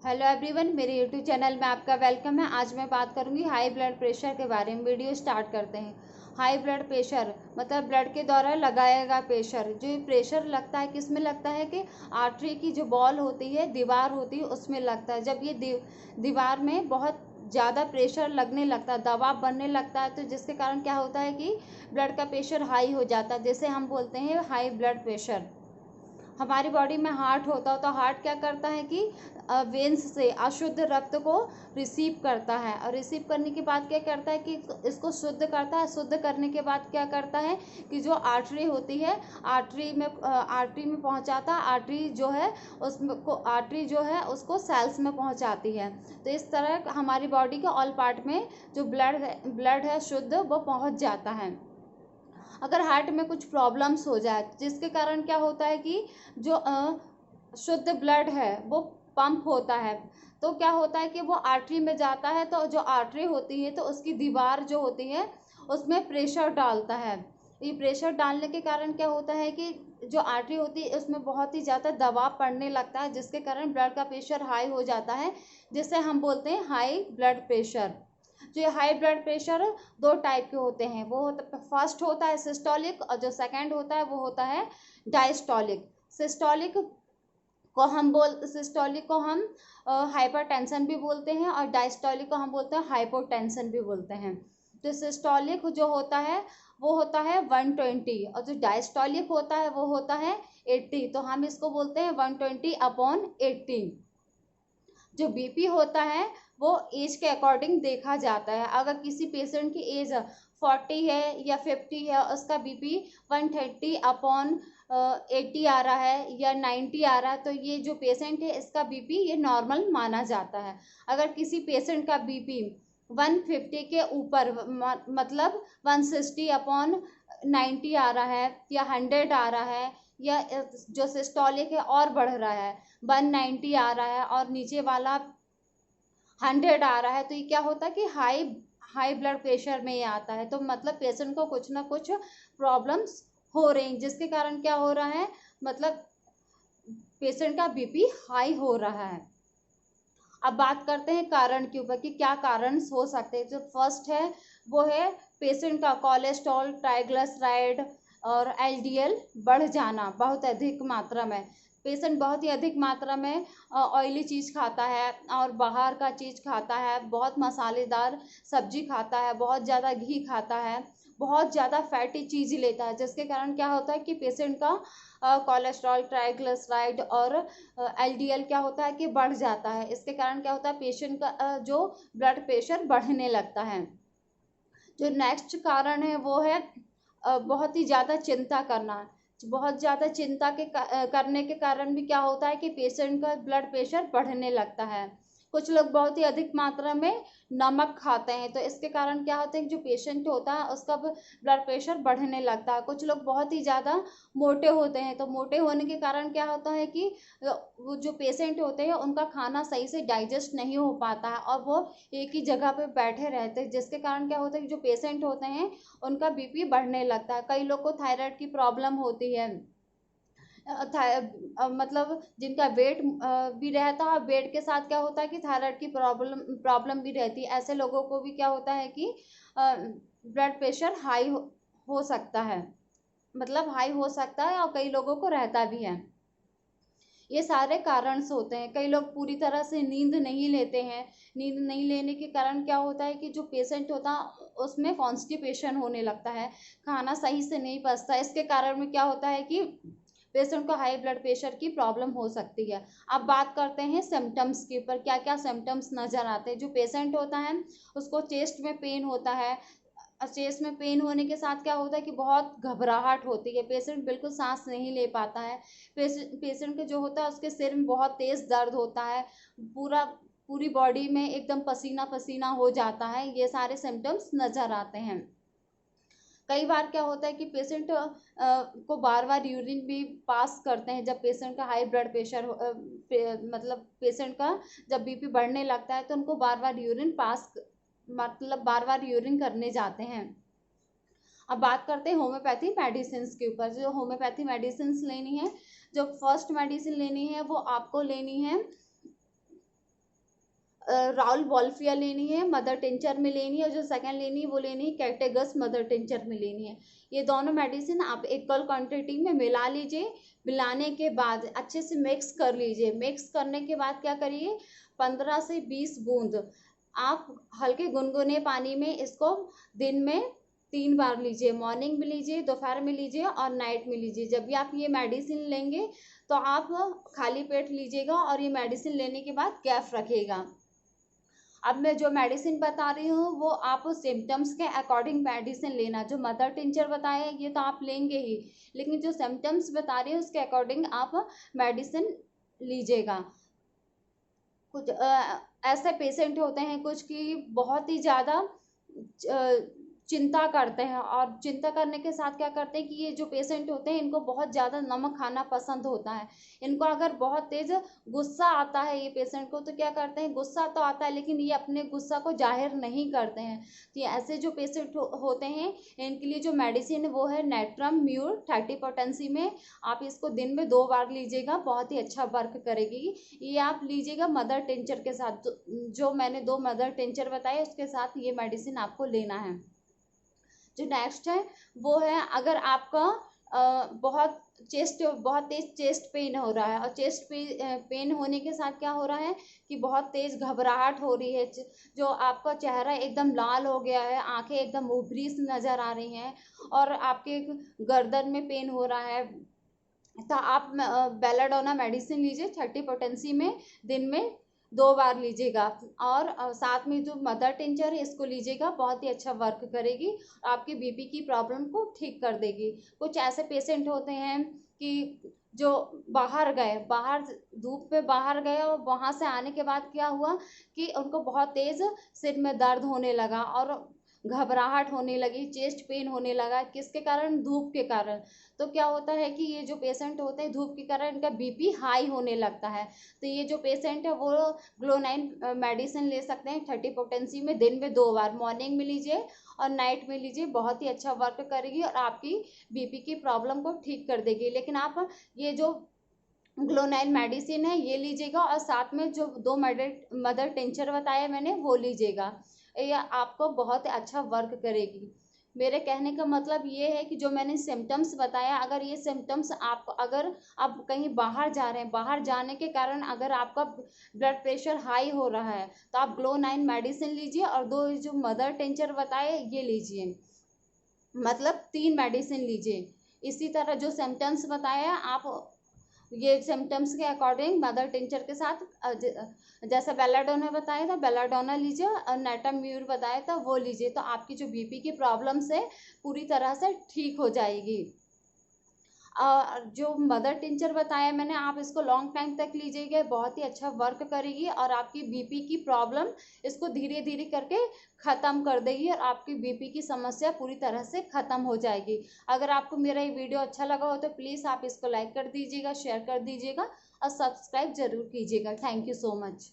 Hello everyone, मेरे YouTube channel में आपका वेलकम है। आज मैं बात करूंगी हाई ब्लड प्रेशर के बारे में। वीडियो स्टार्ट करते हैं। हाई ब्लड प्रेशर मतलब ब्लड के द्वारा लगाया गया प्रेशर। जो ये प्रेशर लगता है किस में लगता है कि आर्टरी की जो बॉल होती है, दीवार होती है, उसमें लगता है। जब ये दीवार में बहुत ज़्यादा प्रेशर लगने लगता है, दबाव बनने लगता है, तो जिसके कारण क्या होता है कि ब्लड का प्रेशर हाई हो जाता है, जैसे हम बोलते हैं हाई ब्लड प्रेशर। हमारी बॉडी में हार्ट होता है तो हार्ट क्या करता है कि वेन्स से अशुद्ध रक्त को रिसीव करता है, और रिसीव करने के बाद क्या करता है कि इसको शुद्ध करता है। शुद्ध करने के बाद क्या करता है कि जो आर्टरी होती है, आर्टरी में पहुंचाता है। आर्टरी जो है उसको सेल्स में पहुंचाती है। तो इस तरह हमारी बॉडी के ऑल पार्ट में जो ब्लड है शुद्ध, वो पहुंच जाता है। अगर हार्ट में कुछ प्रॉब्लम्स हो जाए जिसके कारण क्या होता है कि जो शुद्ध ब्लड है वो पंप होता है, तो क्या होता है कि वो आर्टरी में जाता है। तो जो आर्टरी होती है तो उसकी दीवार जो होती है उसमें प्रेशर डालता है। ये प्रेशर डालने के कारण क्या होता है कि जो आर्टरी होती है उसमें बहुत ही ज़्यादा दबाव पड़ने लगता है, जिसके कारण ब्लड का प्रेशर हाई हो जाता है, जिसे हम बोलते हैं हाई ब्लड प्रेशर। जो ये हाई ब्लड प्रेशर दो टाइप के होते हैं। फर्स्ट होता है सिस्टोलिक, और जो सेकंड होता है वो होता है डायस्टोलिक। सिस्टोलिक को हम हाइपरटेंशन भी बोलते हैं, और डायस्टोलिक को हम बोलते हैं हाइपोटेंशन भी बोलते हैं। तो सिस्टोलिक जो होता है वो होता है 120, और जो डायस्टोलिक होता है वो होता है 80। तो हम इसको बोलते हैं 120/80। जो बीपी होता है वो एज के अकॉर्डिंग देखा जाता है। अगर किसी पेशेंट की एज 40 है या 50 है, उसका बीपी 130/80 आ रहा है या 90 आ रहा है, तो ये जो पेशेंट है इसका बीपी ये नॉर्मल माना जाता है। अगर किसी पेशेंट का बीपी 150 के ऊपर मतलब 160/90 आ रहा है या 100 आ रहा है, या जो सिस्टोलिक है और बढ़ रहा है 190 आ रहा है और नीचे वाला 100 आ रहा है, तो ये क्या होता है कि हाई हाई ब्लड प्रेशर में ये आता है। तो मतलब पेशेंट को कुछ ना कुछ प्रॉब्लम्स हो रही हैं, जिसके कारण क्या हो रहा है, मतलब पेशेंट का बीपी हाई हो रहा है। अब बात करते हैं कारण के ऊपर कि क्या कारण हो सकते हैं। जो फर्स्ट है वो है पेशेंट का कोलेस्ट्रॉल, ट्राइग्लिसराइड और एलडीएल बढ़ जाना बहुत अधिक मात्रा में। पेशेंट बहुत ही अधिक मात्रा में ऑयली चीज़ खाता है और बाहर का चीज़ खाता है, बहुत मसालेदार सब्जी खाता है, बहुत ज़्यादा घी खाता है, बहुत ज़्यादा फैटी चीज़ लेता है, जिसके कारण क्या होता है कि पेशेंट का कोलेस्ट्रॉल, ट्राइग्लिसराइड और एलडीएल क्या होता है कि बढ़ जाता है। इसके कारण क्या होता है, पेशेंट का जो ब्लड प्रेशर बढ़ने लगता है। जो नेक्स्ट कारण है वो है बहुत ही ज़्यादा चिंता करना। बहुत ज़्यादा चिंता करने के कारण भी क्या होता है कि पेशेंट का ब्लड प्रेशर बढ़ने लगता है। कुछ लोग बहुत ही अधिक मात्रा में नमक खाते हैं, तो इसके कारण क्या होता है कि जो पेशेंट होता है उसका ब्लड प्रेशर बढ़ने लगता है। कुछ लोग बहुत ही ज़्यादा मोटे होते हैं, तो मोटे होने के कारण क्या होता है कि वो जो पेशेंट होते हैं उनका खाना सही से डाइजेस्ट नहीं हो पाता है, और वो एक ही जगह पे बैठे रहते हैं, जिसके कारण क्या होता है कि जो पेशेंट होते हैं उनका बीपी बढ़ने लगता है। कई लोग को थायराइड की प्रॉब्लम होती है, मतलब जिनका वेट भी रहता है, वेट के साथ क्या होता है कि थायराइड की प्रॉब्लम भी रहती है। ऐसे लोगों को भी क्या होता है कि ब्लड प्रेशर हाई हो सकता है, मतलब हाई हो सकता है, और कई लोगों को रहता भी है। ये सारे कारण होते हैं। कई लोग पूरी तरह से नींद नहीं लेते हैं। नींद नहीं लेने के कारण क्या होता है कि जो पेशेंट होता है उसमें कॉन्स्टिपेशन होने लगता है, खाना सही से नहीं पचता। इसके कारण में क्या होता है कि पेशेंट को हाई ब्लड प्रेशर की प्रॉब्लम हो सकती है। अब बात करते हैं सिम्टम्स के ऊपर, क्या क्या सिम्टम्स नज़र आते हैं। जो पेशेंट होता है उसको चेस्ट में पेन होता है। चेस्ट में पेन होने के साथ क्या होता है कि बहुत घबराहट होती है, पेशेंट बिल्कुल सांस नहीं ले पाता है। पेशेंट के जो होता है उसके सिर में बहुत तेज़ दर्द होता है, पूरी बॉडी में एकदम पसीना पसीना हो जाता है। ये सारे सिम्टम्स नज़र आते हैं। कई बार क्या होता है कि पेशेंट को बार बार यूरिन भी पास करते हैं। जब पेशेंट का हाई ब्लड प्रेशर मतलब पेशेंट का जब बीपी बढ़ने लगता है तो उनको बार बार यूरिन करने जाते हैं। अब बात करते हैं होम्योपैथी मेडिसिन के ऊपर। जो होम्योपैथी मेडिसिन लेनी है, जो फर्स्ट मेडिसिन लेनी है वो आपको लेनी है राउल वॉल्फिया लेनी है, मदर टिंचर में लेनी है, जो सेकंड लेनी है वो लेनी है कैटेगस मदर टिंचर में लेनी है। ये दोनों मेडिसिन आप इक्वल क्वांटिटी में मिला लीजिए। मिलाने के बाद अच्छे से मिक्स कर लीजिए। मिक्स करने के बाद क्या करिए, 15 से 20 बूंद आप हल्के गुनगुने पानी में इसको दिन में 3 बार लीजिए। मॉर्निंग में लीजिए, दोपहर में लीजिए और नाइट में लीजिए। जब भी आप ये मेडिसिन लेंगे तो आप खाली पेट लीजिएगा और ये मेडिसिन लेने के बाद गैप रखिएगा। अब मैं जो मेडिसिन बता रही हूँ वो आप सिम्टम्स के अकॉर्डिंग मेडिसिन लेना। जो मदर टिंचर बताया ये तो आप लेंगे ही, लेकिन जो सिम्टम्स बता रही हूँ उसके अकॉर्डिंग आप मेडिसिन लीजिएगा। कुछ ऐसे पेशेंट होते हैं कुछ कि बहुत ही ज़्यादा चिंता करते हैं, और चिंता करने के साथ क्या करते हैं कि ये जो पेशेंट होते हैं इनको बहुत ज़्यादा नमक खाना पसंद होता है। इनको अगर बहुत तेज़ गुस्सा आता है ये पेशेंट को, तो क्या करते हैं, गुस्सा तो आता है लेकिन ये अपने गुस्सा को जाहिर नहीं करते हैं। तो ये ऐसे जो पेशेंट होते हैं इनके लिए जो मेडिसिन है वो है नेट्रम म्यूर 30 पोटेंसी में। आप इसको दिन में 2 बार लीजिएगा, बहुत ही अच्छा वर्क करेगी। ये आप लीजिएगा मदर टिंचर के साथ। जो मैंने 2 मदर टिंचर बताए उसके साथ ये मेडिसिन आपको लेना है। जो नेक्स्ट है वो है, अगर आपका बहुत तेज चेस्ट पेन हो रहा है, और चेस्ट पेन होने के साथ क्या हो रहा है कि बहुत तेज घबराहट हो रही है, जो आपका चेहरा एकदम लाल हो गया है, आंखें एकदम उभरी सी नजर आ रही हैं, और आपके गर्दन में पेन हो रहा है, तो आप बेलाडोना मेडिसिन लीजिए 30 पोटेंसी में, दिन में 2 बार लीजिएगा। और साथ में जो मदर टिंचर है इसको लीजिएगा, बहुत ही अच्छा वर्क करेगी, आपकी बीपी की प्रॉब्लम को ठीक कर देगी। कुछ ऐसे पेशेंट होते हैं कि जो बाहर धूप में बाहर गए और वहाँ से आने के बाद क्या हुआ कि उनको बहुत तेज़ सिर में दर्द होने लगा और घबराहट होने लगी, चेस्ट पेन होने लगा। किसके कारण? धूप के कारण। तो क्या होता है कि ये जो पेशेंट होते हैं धूप के कारण इनका बीपी हाई होने लगता है। तो ये जो पेशेंट है वो ग्लोनाइन मेडिसिन ले सकते हैं 30 पोटेंसी में, दिन में 2 बार, मॉर्निंग में लीजिए और नाइट में लीजिए। बहुत ही अच्छा वर्क करेगी और आपकी बीपी की प्रॉब्लम को ठीक कर देगी। लेकिन आप ये जो ग्लोनाइन मेडिसिन है ये लीजिएगा, और साथ में जो 2 मदर टिंचर बताया मैंने वो लीजिएगा। ये आपको बहुत अच्छा वर्क करेगी। मेरे कहने का मतलब ये है कि जो मैंने सिम्टम्स बताया, अगर ये सिम्टम्स अगर आप कहीं बाहर जा रहे हैं, बाहर जाने के कारण अगर आपका ब्लड प्रेशर हाई हो रहा है, तो आप ग्लोनाइन मेडिसिन लीजिए और 2 जो मदर टिंचर बताए ये लीजिए, मतलब 3 मेडिसिन लीजिए। इसी तरह जो सिम्टम्स बताया आप ये सिम्टम्स के अकॉर्डिंग मदर टिंचर के साथ जैसे बेलाडोना बताया था बेलाडोना लीजिए, और नेटाम्यूर बताया था वो लीजिए, तो आपकी जो बीपी की प्रॉब्लम्स है पूरी तरह से ठीक हो जाएगी। जो मदर टिंचर बताया मैंने, आप इसको लॉन्ग टाइम तक लीजिएगा, बहुत ही अच्छा वर्क करेगी और आपकी बीपी की प्रॉब्लम इसको धीरे धीरे करके ख़त्म कर देगी और आपकी बीपी की समस्या पूरी तरह से ख़त्म हो जाएगी। अगर आपको मेरा ये वीडियो अच्छा लगा हो तो प्लीज़ आप इसको लाइक कर दीजिएगा, शेयर कर दीजिएगा और सब्सक्राइब ज़रूर कीजिएगा। Thank you so much.